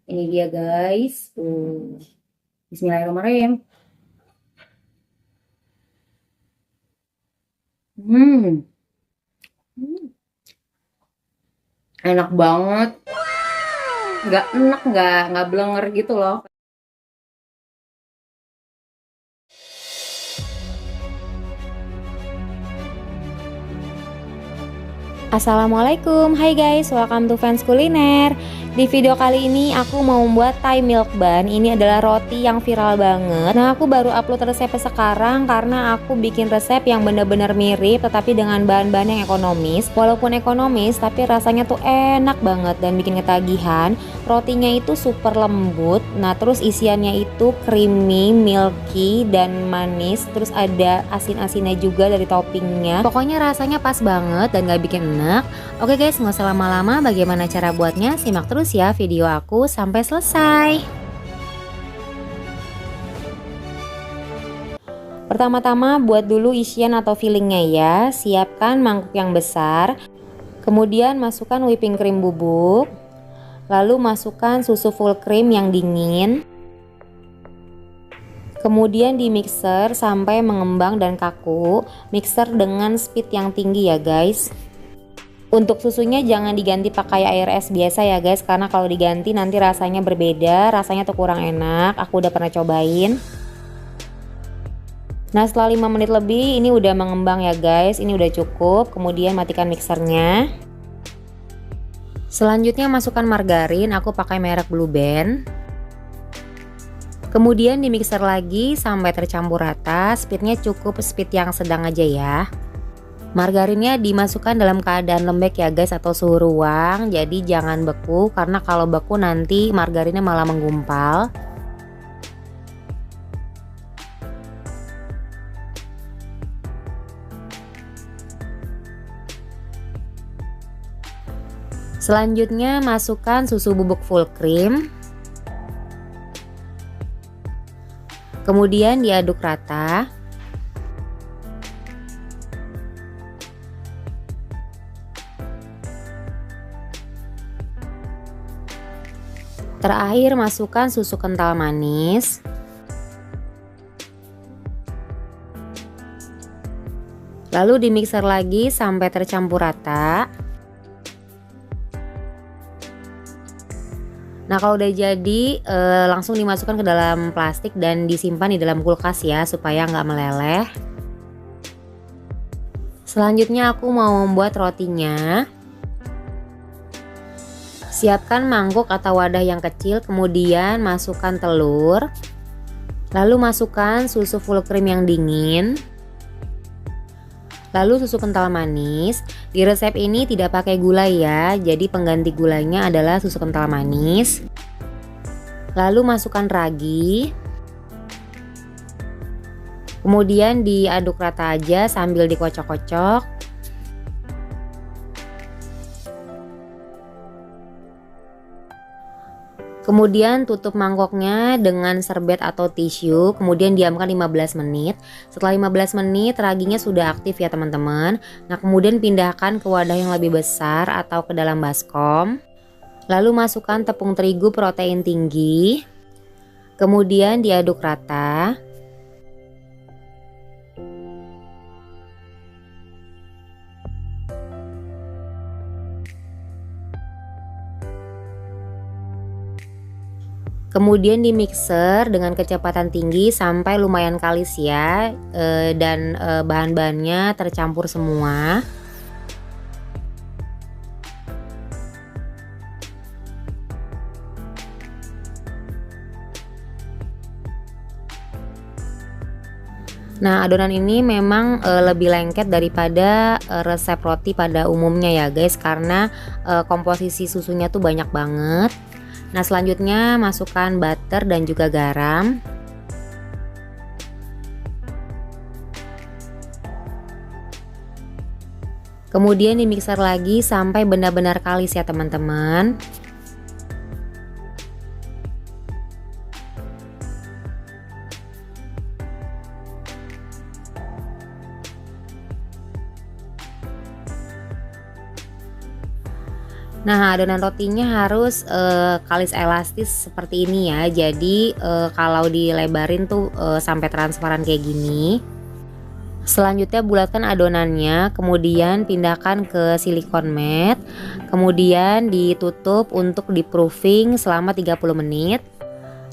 Ini dia guys. Bismillahirrahmanirrahim. Hmm, enak banget. Nggak enak, nggak blenger gitu loh. Assalamualaikum, hai guys, welcome to Fans Kuliner. Di video kali ini aku mau membuat Thai milk bun. Ini adalah roti yang viral banget. Nah, aku baru upload resepnya sekarang karena aku bikin resep yang bener-bener mirip tetapi dengan bahan-bahan yang ekonomis. Walaupun ekonomis, tapi rasanya tuh enak banget dan bikin ketagihan. Rotinya itu super lembut. Nah, terus isiannya itu creamy, milky, dan manis. Terus ada asin-asinnya juga dari toppingnya. Pokoknya rasanya pas banget dan gak bikin enak. Oke guys, nggak usah lama-lama, bagaimana cara buatnya? Simak terus ya video aku sampai selesai. Pertama-tama buat dulu isian atau fillingnya ya. Siapkan mangkuk yang besar. Kemudian masukkan whipping cream bubuk. Lalu masukkan susu full cream yang dingin. Kemudian di mixer sampai mengembang dan kaku. Mixer dengan speed yang tinggi ya guys. Untuk susunya jangan diganti pakai air es biasa ya guys, karena kalau diganti nanti rasanya berbeda, rasanya tuh kurang enak. Aku udah pernah cobain. Nah, setelah 5 menit lebih ini udah mengembang ya guys, ini udah cukup. Kemudian matikan mixernya. Selanjutnya masukkan margarin, aku pakai merek Blue Band. Kemudian di mixer lagi sampai tercampur rata, speednya cukup speed yang sedang aja ya. Margarinnya dimasukkan dalam keadaan lembek ya guys, atau suhu ruang, jadi jangan beku karena kalau beku nanti margarinnya malah menggumpal. Selanjutnya masukkan susu bubuk full cream. Kemudian diaduk rata. Terakhir masukkan susu kental manis. Lalu dimixer lagi sampai tercampur rata. Nah, kalau udah jadi langsung dimasukkan ke dalam plastik dan disimpan di dalam kulkas ya supaya nggak meleleh. Selanjutnya aku mau membuat rotinya. Siapkan mangkuk atau wadah yang kecil, kemudian masukkan telur. Lalu masukkan susu full cream yang dingin. Lalu susu kental manis. Di resep ini tidak pakai gula ya, jadi pengganti gulanya adalah susu kental manis. Lalu masukkan ragi. Kemudian diaduk rata aja sambil dikocok-kocok. Kemudian tutup mangkoknya dengan serbet atau tisu, kemudian diamkan 15 menit. Setelah 15 menit raginya sudah aktif ya teman-teman. Nah, kemudian pindahkan ke wadah yang lebih besar atau ke dalam baskom. Lalu masukkan tepung terigu protein tinggi. Kemudian diaduk rata. Kemudian di mixer dengan kecepatan tinggi sampai lumayan kalis ya, dan bahan-bahannya tercampur semua. Nah, adonan ini memang lebih lengket daripada resep roti pada umumnya ya guys, karena komposisi susunya tuh banyak banget. Nah, selanjutnya masukkan butter dan juga garam. Kemudian dimixer lagi sampai benar-benar kalis ya teman-teman. Nah, adonan rotinya harus kalis elastis seperti ini ya. Jadi kalau dilebarin tuh sampai transparan kayak gini. Selanjutnya bulatkan adonannya, kemudian pindahkan ke silikon mat, kemudian ditutup untuk di proofing selama 30 menit.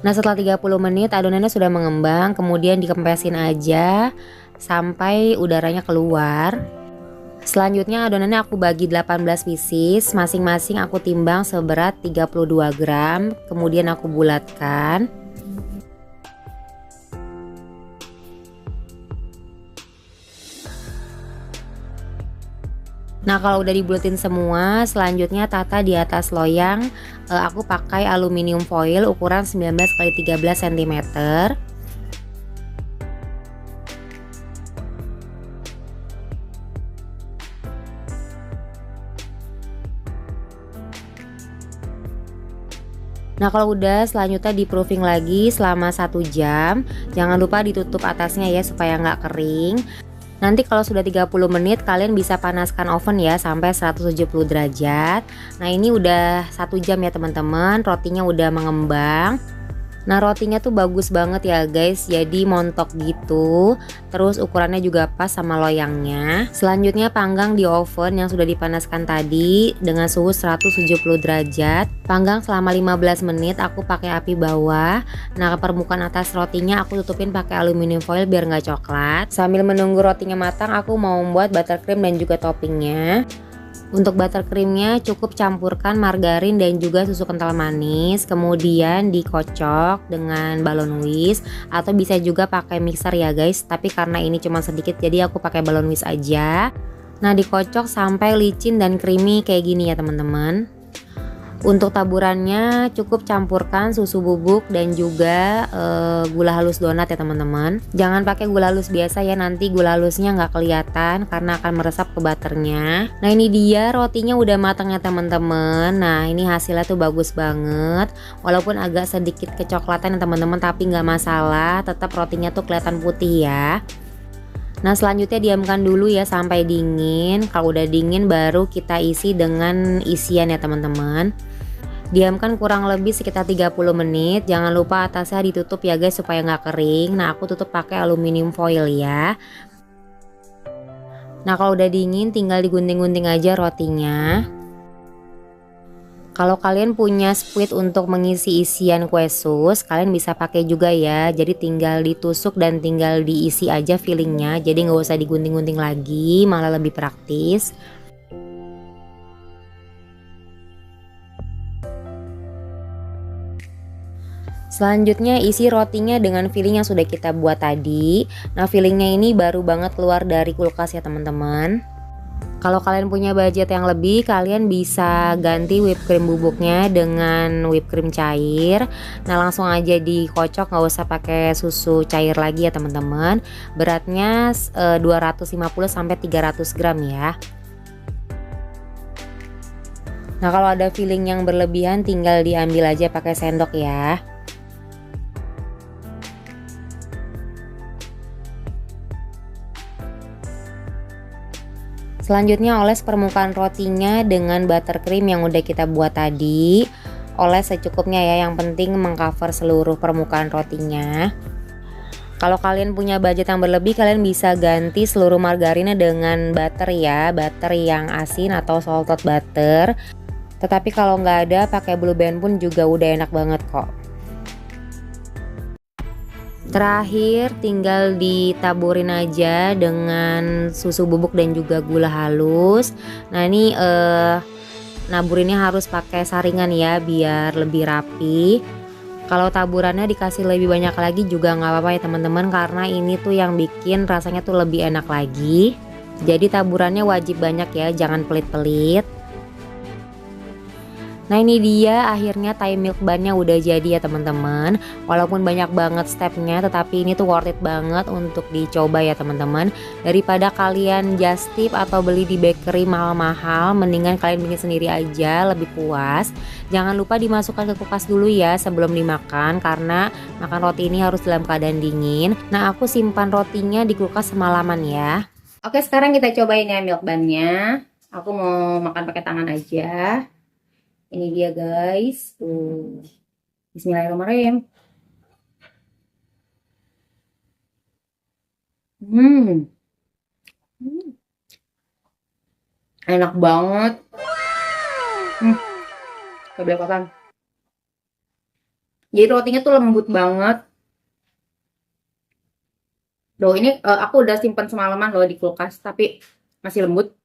Nah, setelah 30 menit adonannya sudah mengembang, kemudian dikempesin aja sampai udaranya keluar. Selanjutnya adonannya aku bagi 18 pieces, masing-masing aku timbang seberat 32 gram, kemudian aku bulatkan. Nah, kalau udah dibulatin semua, selanjutnya tata di atas loyang. Aku pakai aluminium foil ukuran 19 x 13 cm. Nah, kalau udah selanjutnya di proofing lagi selama 1 jam. Jangan lupa ditutup atasnya ya supaya nggak kering. Nanti kalau sudah 30 menit kalian bisa panaskan oven ya sampai 170 derajat. Nah, ini udah 1 jam ya teman-teman, rotinya udah mengembang. Nah, rotinya tuh bagus banget ya guys, jadi montok gitu. Terus ukurannya juga pas sama loyangnya. Selanjutnya panggang di oven yang sudah dipanaskan tadi dengan suhu 170 derajat. Panggang selama 15 menit, aku pakai api bawah. Nah, permukaan atas rotinya aku tutupin pakai aluminium foil biar nggak coklat. Sambil menunggu rotinya matang, aku mau membuat buttercream dan juga toppingnya. Untuk buttercreamnya cukup campurkan margarin dan juga susu kental manis, kemudian dikocok dengan balon whisk atau bisa juga pakai mixer ya guys, tapi karena ini cuma sedikit jadi aku pakai balon whisk aja. Nah, dikocok sampai licin dan creamy kayak gini ya teman-teman. Untuk taburannya cukup campurkan susu bubuk dan juga gula halus donat ya teman-teman. Jangan pakai gula halus biasa ya, nanti gula halusnya nggak kelihatan karena akan meresap ke butternya. Nah, ini dia rotinya udah matang ya teman-teman. Nah, ini hasilnya tuh bagus banget. Walaupun agak sedikit kecoklatan ya teman-teman, tapi nggak masalah. Tetap rotinya tuh kelihatan putih ya. Nah, selanjutnya diamkan dulu ya sampai dingin. Kalau udah dingin baru kita isi dengan isian ya teman-teman. Diamkan kurang lebih sekitar 30 menit. Jangan lupa atasnya ditutup ya guys supaya nggak kering. Nah, aku tutup pakai aluminium foil ya. Nah, kalau udah dingin tinggal digunting-gunting aja rotinya. Kalau kalian punya squid untuk mengisi isian kue sus, kalian bisa pakai juga ya. Jadi tinggal ditusuk dan tinggal diisi aja fillingnya. Jadi nggak usah digunting-gunting lagi, malah lebih praktis. Selanjutnya isi rotinya dengan filling yang sudah kita buat tadi. Nah, fillingnya ini baru banget keluar dari kulkas ya teman-teman. Kalau kalian punya budget yang lebih, kalian bisa ganti whipped cream bubuknya dengan whipped cream cair. Nah, langsung aja dikocok, nggak usah pakai susu cair lagi ya teman-teman. Beratnya 250 sampai 300 gram ya. Nah, kalau ada filling yang berlebihan tinggal diambil aja pakai sendok ya. Selanjutnya oles permukaan rotinya dengan buttercream yang udah kita buat tadi. Oles secukupnya ya, yang penting mengcover seluruh permukaan rotinya. Kalau kalian punya budget yang berlebih, kalian bisa ganti seluruh margarinnya dengan butter ya, butter yang asin atau salted butter. Tetapi kalau nggak ada, pakai Blue Band pun juga udah enak banget kok. Terakhir tinggal ditaburin aja dengan susu bubuk dan juga gula halus. Nah, ini naburinnya harus pakai saringan ya biar lebih rapi. Kalau taburannya dikasih lebih banyak lagi juga nggak apa-apa ya teman-teman, karena ini tuh yang bikin rasanya tuh lebih enak lagi. Jadi taburannya wajib banyak ya, jangan pelit-pelit. Nah, ini dia akhirnya Thai milk bunnya udah jadi ya teman-teman. Walaupun banyak banget stepnya, tetapi ini tuh worth it banget untuk dicoba ya teman-teman. Daripada kalian just tip atau beli di bakery mahal-mahal, mendingan kalian bikin sendiri aja, lebih puas. Jangan lupa dimasukkan ke kulkas dulu ya sebelum dimakan, karena makan roti ini harus dalam keadaan dingin. Nah, aku simpan rotinya di kulkas semalaman ya. Oke, sekarang kita cobain ya milk bunnya. Aku mau makan pakai tangan aja. Ini dia guys. Tuh. Bismillahirrahmanirrahim. Hmm. Hmm. Enak banget. Hmm. Kebelokan. Jadi rotinya tuh lembut banget. Loh ini aku udah simpen semalaman loh di kulkas, tapi masih lembut.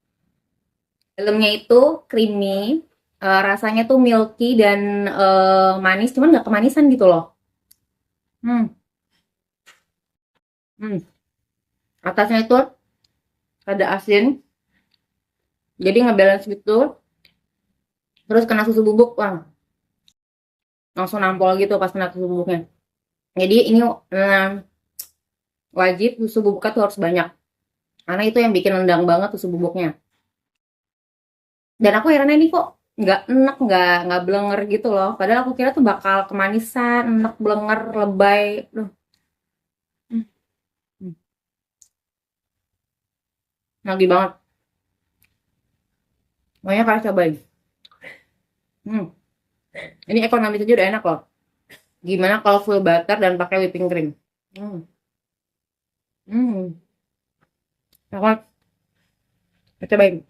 Dalamnya itu creamy, rasanya tuh milky dan manis, cuman nggak kemanisan gitu loh. Hmm. Hmm. Atasnya itu ada asin, jadi ngebalance gitu. Terus kena susu bubuk, wah langsung nampol gitu pas kena susu bubuknya. Jadi ini wajib susu bubuknya tuh harus banyak, karena itu yang bikin nendang banget susu bubuknya. Dan aku heran ini kok nggak enak, nggak blenger gitu loh. Padahal aku kira tuh bakal kemanisan, enak, blenger, lebay. Duh. Hmm. Hmm. Lagi banget. Makanya kalian cobain. Hmm. Ini ekonomis aja udah enak loh. Gimana kalau full butter dan pakai whipping cream? Hmm. Hmm. Aku cobain.